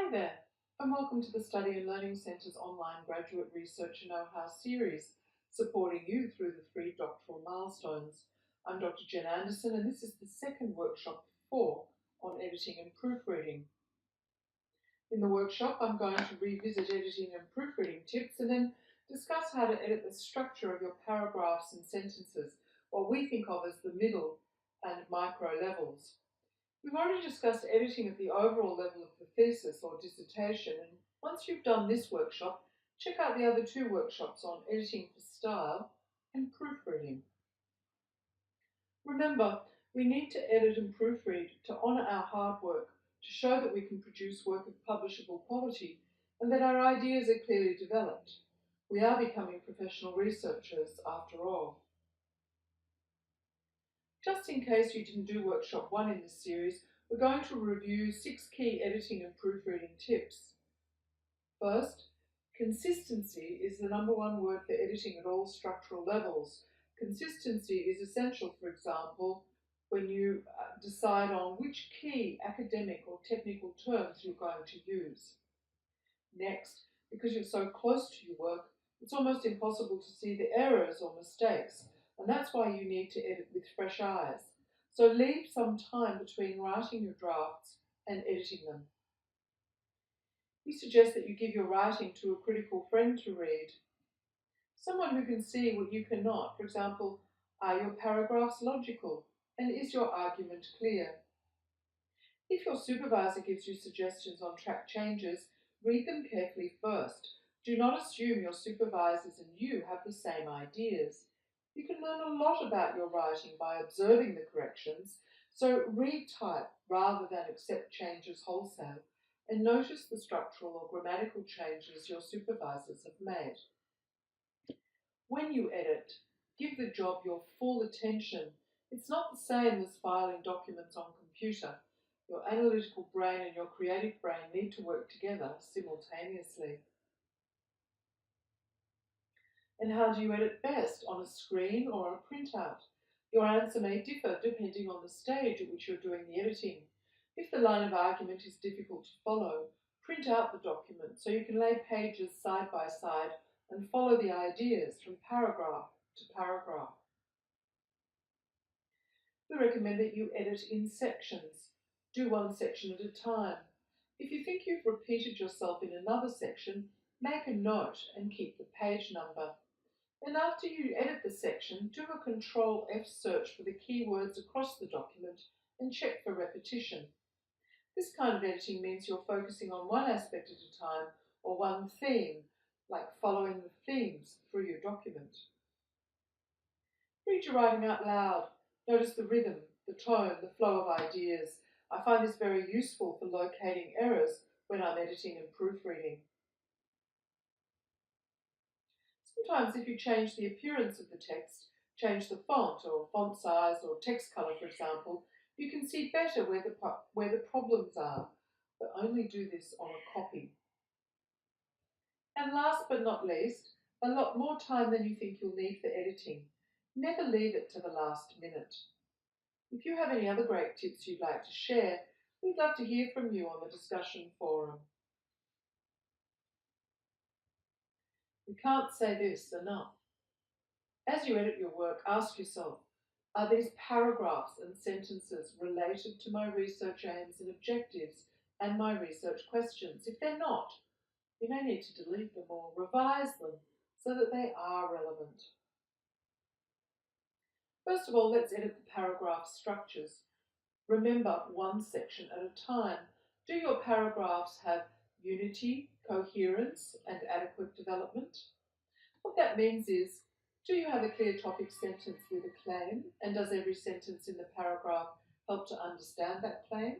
Hi there, and welcome to the Study and Learning Centre's online graduate research and know-how series, supporting you through the 3 doctoral milestones. I'm Dr. Jen Anderson, and this is the second workshop 4 on editing and proofreading. In the workshop, I'm going to revisit editing and proofreading tips and then discuss how to edit the structure of your paragraphs and sentences, what we think of as the middle and micro levels. We've already discussed editing at the overall level of the thesis or dissertation, and once you've done this workshop, check out the other 2 workshops on editing for style and proofreading. Remember, we need to edit and proofread to honour our hard work, to show that we can produce work of publishable quality and that our ideas are clearly developed. We are becoming professional researchers after all. Just in case you didn't do workshop 1 in this series, we're going to review 6 key editing and proofreading tips. First, consistency is the number 1 word for editing at all structural levels. Consistency is essential, for example, when you decide on which key academic or technical terms you're going to use. Next, because you're so close to your work, it's almost impossible to see the errors or mistakes, and that's why you need to edit with fresh eyes. So leave some time between writing your drafts and editing them. We suggest that you give your writing to a critical friend to read. Someone who can see what you cannot. For example, are your paragraphs logical? And is your argument clear? If your supervisor gives you suggestions on track changes, read them carefully first. Do not assume your supervisors and you have the same ideas. You can learn a lot about your writing by observing the corrections, so read type rather than accept changes wholesale, and notice the structural or grammatical changes your supervisors have made. When you edit, give the job your full attention. It's not the same as filing documents on computer. Your analytical brain and your creative brain need to work together simultaneously. And how do you edit best, on a screen or a printout? Your answer may differ depending on the stage at which you're doing the editing. If the line of argument is difficult to follow, print out the document so you can lay pages side by side and follow the ideas from paragraph to paragraph. We recommend that you edit in sections. Do one section at a time. If you think you've repeated yourself in another section, make a note and keep the page number. And after you edit the section, do a Control F search for the keywords across the document and check for repetition. This kind of editing means you're focusing on one aspect at a time or one theme, like following the themes through your document. Read your writing out loud. Notice the rhythm, the tone, the flow of ideas. I find this very useful for locating errors when I'm editing and proofreading. Sometimes if you change the appearance of the text, change the font or font size or text colour, for example, you can see better where the problems are, but only do this on a copy. And last but not least, a lot more time than you think you'll need for editing. Never leave it to the last minute. If you have any other great tips you'd like to share, we'd love to hear from you on the discussion forum. We can't say this enough. As you edit your work, ask yourself, are these paragraphs and sentences related to my research aims and objectives and my research questions? If they're not, you may need to delete them or revise them so that they are relevant. First of all, let's edit the paragraph structures. Remember, one section at a time. Do your paragraphs have unity, coherence, and adequate development? What that means is, do you have a clear topic sentence with a claim, and does every sentence in the paragraph help to understand that claim?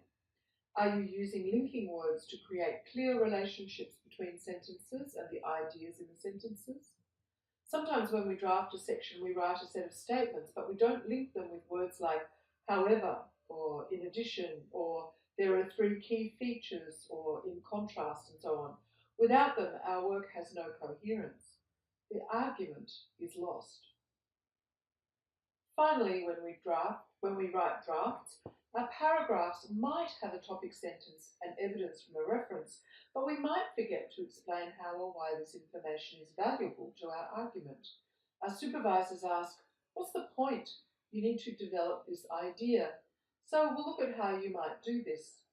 Are you using linking words to create clear relationships between sentences and the ideas in the sentences? Sometimes when we draft a section, we write a set of statements, but we don't link them with words like however, or in addition, or there are 3 key features, or in contrast, and so on. Without them, our work has no coherence. The argument is lost. Finally, when we draft, When we write drafts, our paragraphs might have a topic sentence and evidence from a reference, but we might forget to explain how or why this information is valuable to our argument. Our supervisors ask, "What's the point? You need to develop this idea." So we'll look at how you might do this.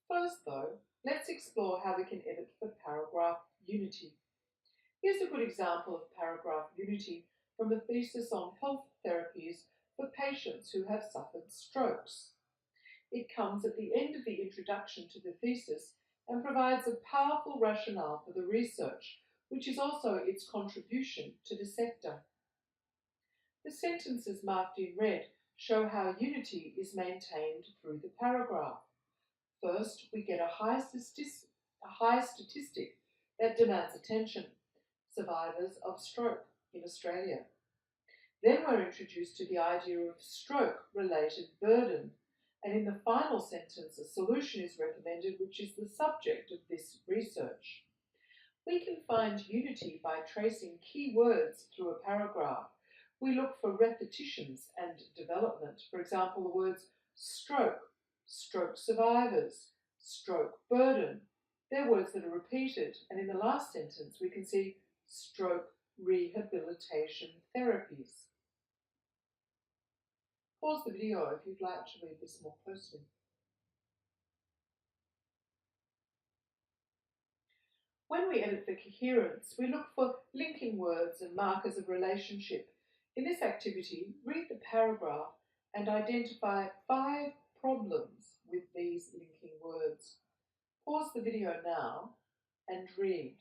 First, though, let's explore how we can edit for paragraph unity. Here's a good example of paragraph unity from a thesis on health therapies for patients who have suffered strokes. It comes at the end of the introduction to the thesis and provides a powerful rationale for the research, which is also its contribution to the sector. The sentences marked in red show how unity is maintained through the paragraph. First, we get a high statistic that demands attention: survivors of stroke in Australia. Then we're introduced to the idea of stroke-related burden, and in the final sentence, a solution is recommended, which is the subject of this research. We can find unity by tracing key words through a paragraph. We look for repetitions and development. For example, the words stroke, stroke survivors, stroke burden. They're words that are repeated, and in the last sentence we can see stroke rehabilitation therapies. Pause the video if you'd like to read this more closely. When we edit for coherence, we look for linking words and markers of relationship. In this activity, read the paragraph and identify 5 problems with these linking words. Pause the video now and read.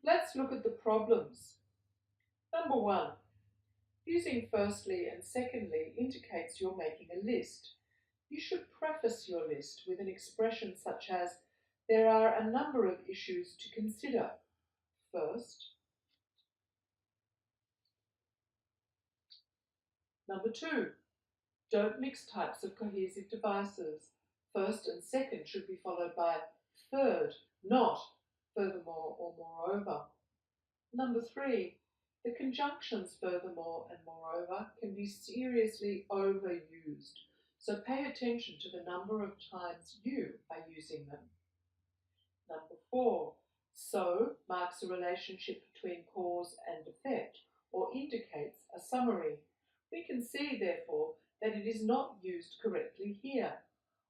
Let's look at the problems. Number 1. Using firstly and secondly indicates you're making a list. You should preface your list with an expression such as, "There are a number of issues to consider. First." Number 2. Don't mix types of cohesive devices. First and second should be followed by third, not furthermore or moreover. Number 3. The conjunctions furthermore and moreover can be seriously overused, so pay attention to the number of times you are using them. Number 4. So marks a relationship between cause and effect, or indicates a summary. We can see, therefore, that it is not used correctly here.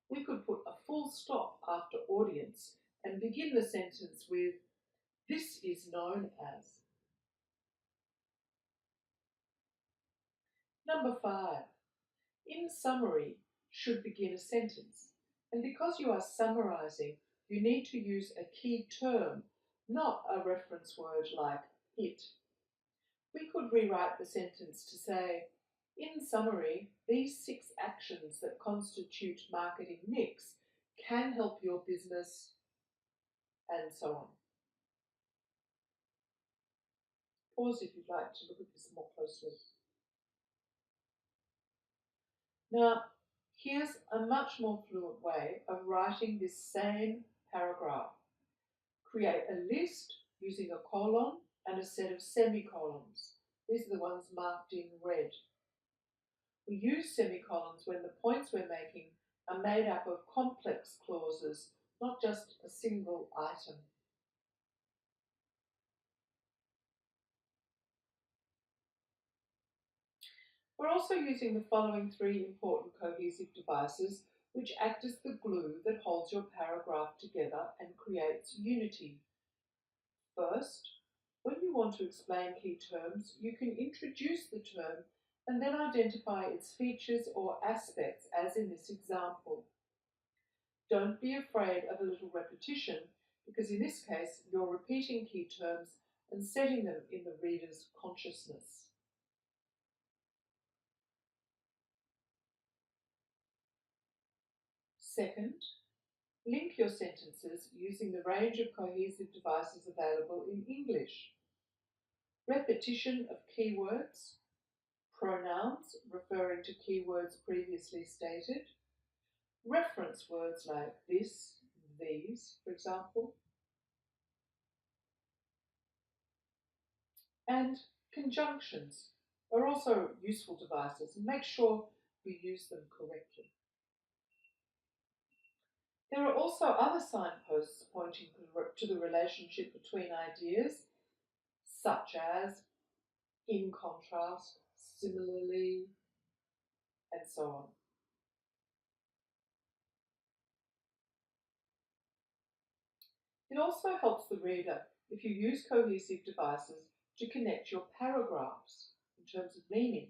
We could put a full stop after audience and begin the sentence with, "This is known as." Number 5. In summary should begin a sentence, and because you are summarizing, you need to use a key term, not a reference word like it. We could rewrite the sentence to say, "In summary, these 6 actions that constitute marketing mix can help your business," and so on. Pause if you'd like to look at this more closely. Now, here's a much more fluent way of writing this same paragraph. Create a list using a colon and a set of semicolons. These are the ones marked in red. We use semicolons when the points we're making are made up of complex clauses, not just a single item. We're also using the following 3 important cohesive devices which act as the glue that holds your paragraph together and creates unity. First, when you want to explain key terms, you can introduce the term and then identify its features or aspects, as in this example. Don't be afraid of a little repetition, because in this case, you're repeating key terms and setting them in the reader's consciousness. Second, link your sentences using the range of cohesive devices available in English. Repetition of keywords, pronouns referring to keywords previously stated, reference words like this, these, for example, And conjunctions are also useful devices, and make sure you use them correctly. There are also other signposts pointing to the relationship between ideas, such as in contrast, similarly, and so on. It also helps the reader if you use cohesive devices to connect your paragraphs in terms of meaning.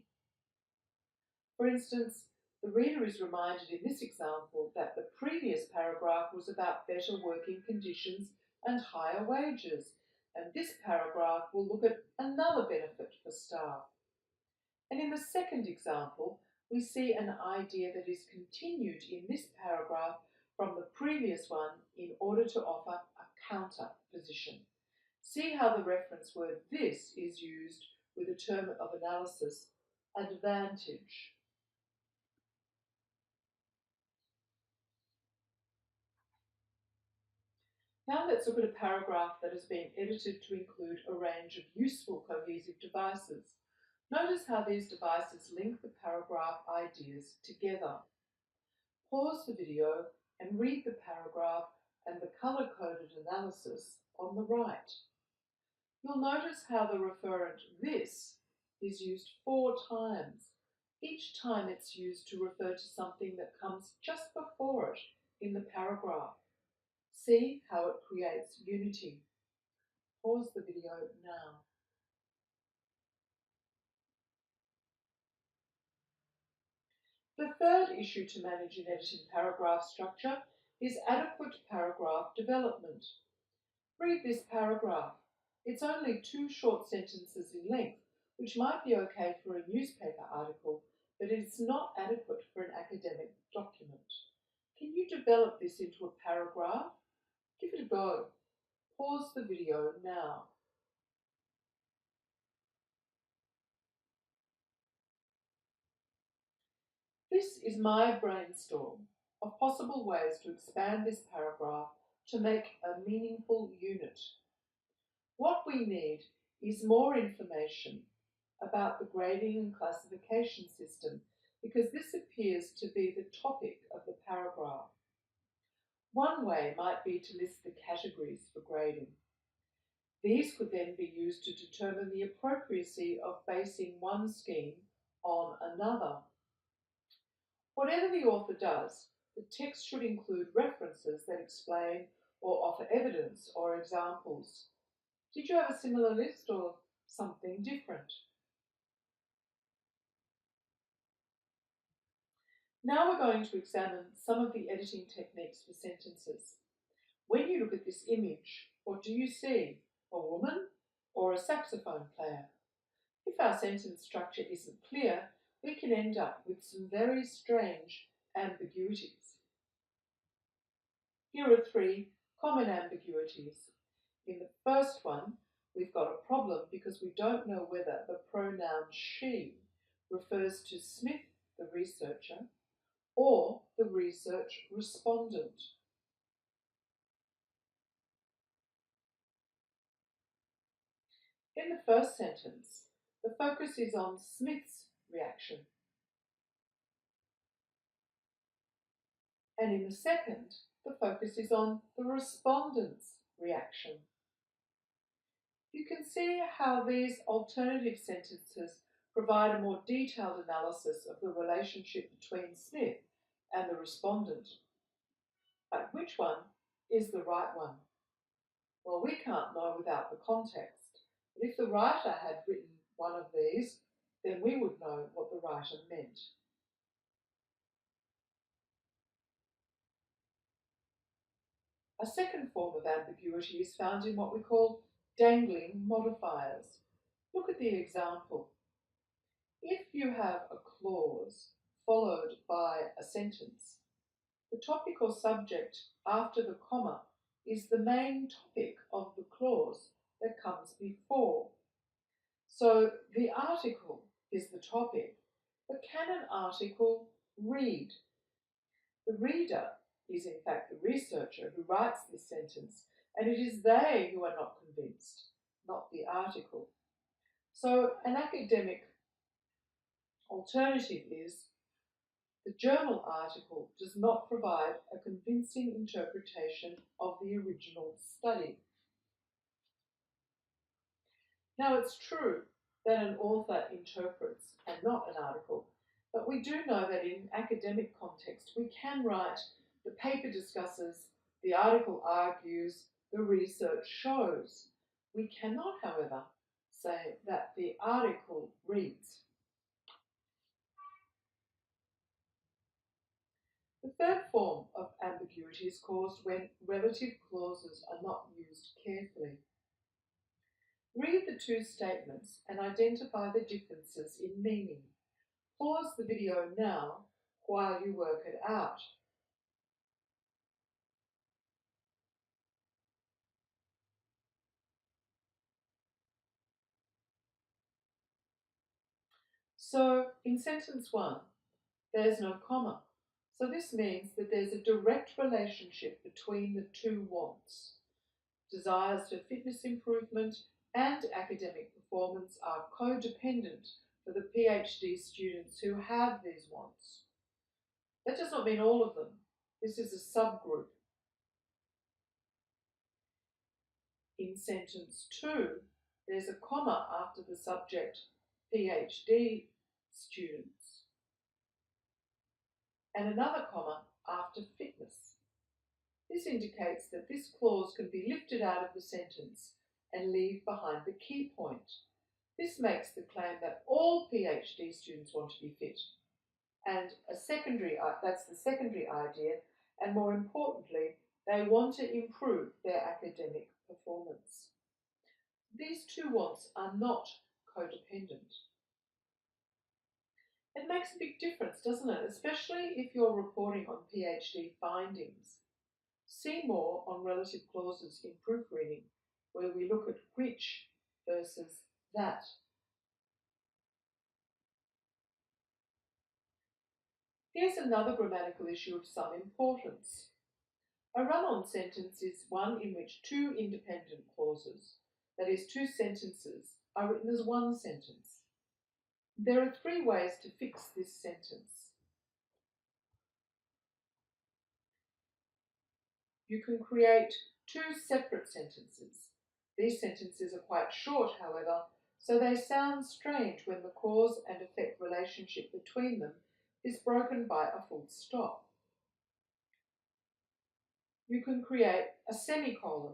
For instance, the reader is reminded in this example that the previous paragraph was about better working conditions and higher wages, and this paragraph will look at another benefit for staff. And in the second example, we see an idea that is continued in this paragraph from the previous one in order to offer a counter position. See how the reference word this is used with a term of analysis, advantage. Now let's look at a paragraph that has been edited to include a range of useful cohesive devices. Notice how these devices link the paragraph ideas together. Pause the video and read the paragraph and the colour-coded analysis on the right. You'll notice how the referent this is used 4 times. Each time it's used to refer to something that comes just before it in the paragraph. See how it creates unity. Pause the video now. The third issue to manage in editing paragraph structure is adequate paragraph development. Read this paragraph. It's only 2 short sentences in length, which might be okay for a newspaper article, but it's not adequate for an academic document. Can you develop this into a paragraph? Give it a go. Pause the video now. This is my brainstorm of possible ways to expand this paragraph to make a meaningful unit. What we need is more information about the grading and classification system because this appears to be the topic of the paragraph. One way might be to list the categories for grading. These could then be used to determine the appropriacy of basing one scheme on another. Whatever the author does, the text should include references that explain or offer evidence or examples. Did you have a similar list or something different? Now we're going to examine some of the editing techniques for sentences. When you look at this image, what do you see? A woman or a saxophone player? If our sentence structure isn't clear, we can end up with some very strange ambiguities. Here are 3 common ambiguities. In the first one, we've got a problem because we don't know whether the pronoun she refers to Smith, the researcher, or the research respondent. In the first sentence, the focus is on Smith's reaction. And in the second, the focus is on the respondent's reaction. You can see how these alternative sentences provide a more detailed analysis of the relationship between Smith and the respondent. But which one is the right one? Well, we can't know without the context. But if the writer had written one of these, then we would know what the writer meant. A second form of ambiguity is found in what we call dangling modifiers. Look at the example. If you have a clause followed by a sentence, the topic or subject after the comma is the main topic of the clause that comes before. So the article is the topic, but can an article read? The reader is in fact the researcher who writes this sentence, and it is they who are not convinced, not the article. So an academic alternative is the journal article does not provide a convincing interpretation of the original study. Now, it's true that an author interprets and not an article, but we do know that in academic context we can write the paper discusses, the article argues, the research shows. We cannot, however, say that the article reads. The third form of ambiguity is caused when relative clauses are not used carefully. Read the two statements and identify the differences in meaning. Pause the video now while you work it out. So in sentence 1, there's no comma. So this means that there's a direct relationship between the two wants. Desires for fitness improvement and academic performance are codependent for the PhD students who have these wants. That does not mean all of them. This is a subgroup. In sentence 2, there's a comma after the subject PhD students and another comma after fitness. This indicates that this clause can be lifted out of the sentence and leave behind the key point. This makes the claim that all PhD students want to be fit. And that's the secondary idea, and more importantly, they want to improve their academic performance. These two wants are not codependent. It makes a big difference, doesn't it? Especially if you're reporting on PhD findings. See more on relative clauses in proofreading, where we look at which versus that. Here's another grammatical issue of some importance. A run-on sentence is one in which two independent clauses, that is, two sentences, are written as one sentence. There are three ways to fix this sentence. You can create two separate sentences. These sentences are quite short, however, so they sound strange when the cause and effect relationship between them is broken by a full stop. You can create a semicolon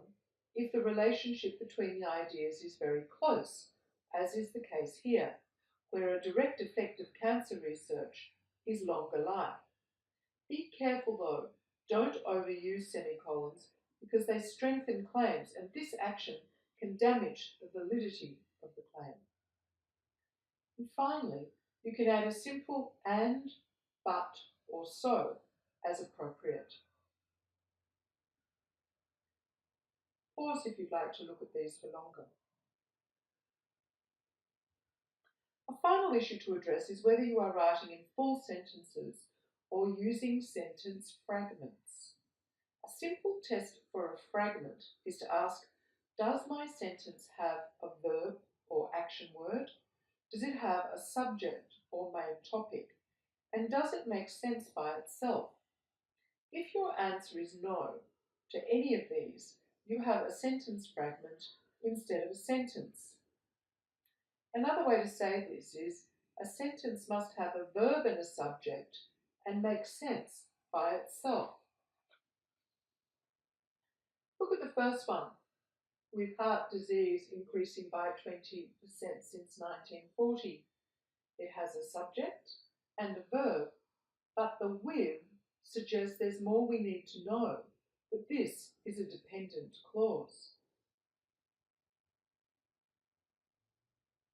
if the relationship between the ideas is very close, as is the case here, where a direct effect of cancer research is longer life. Be careful though, don't overuse semicolons because they strengthen claims and this action can damage the validity of the claim. And finally, you can add a simple and, but, or so as appropriate. Pause if you'd like to look at these for longer. A final issue to address is whether you are writing in full sentences or using sentence fragments. A simple test for a fragment is to ask, does my sentence have a verb or action word? Does it have a subject or main topic? And does it make sense by itself? If your answer is no to any of these, you have a sentence fragment instead of a sentence. Another way to say this is a sentence must have a verb and a subject and make sense by itself. Look at the first one, with heart disease increasing by 20% since 1940. It has a subject and a verb, but the with suggests there's more we need to know, that this is a dependent clause.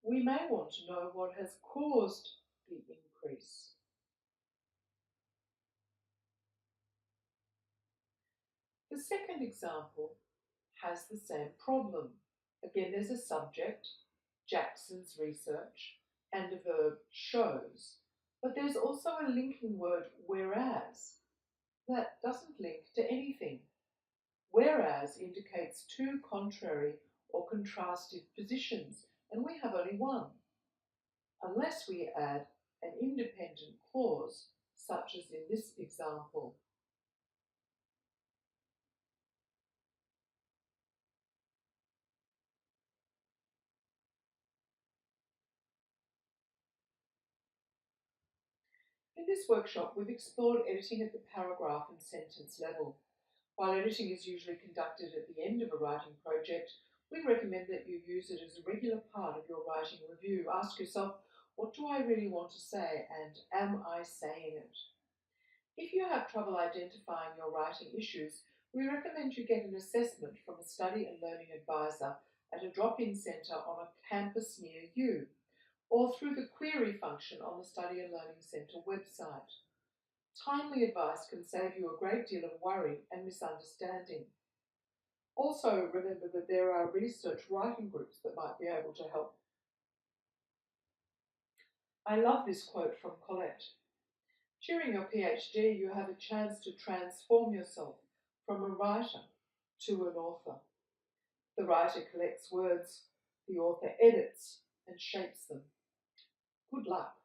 We may want to know what has caused the increase. The second example has the same problem. Again, there's a subject, Jackson's research, and a verb, shows. But there's also a linking word, whereas, that doesn't link to anything. Whereas indicates two contrary or contrastive positions, and we have only one, unless we add an independent clause, such as in this example. In this workshop, we've explored editing at the paragraph and sentence level. While editing is usually conducted at the end of a writing project, we recommend that you use it as a regular part of your writing review. Ask yourself, what do I really want to say, and am I saying it? If you have trouble identifying your writing issues, we recommend you get an assessment from a study and learning advisor at a drop-in centre on a campus near you, or through the query function on the Study and Learning Centre website. Timely advice can save you a great deal of worry and misunderstanding. Also, remember that there are research writing groups that might be able to help. I love this quote from Colette. During your PhD, you have a chance to transform yourself from a writer to an author. The writer collects words, the author edits and shapes them. Good luck.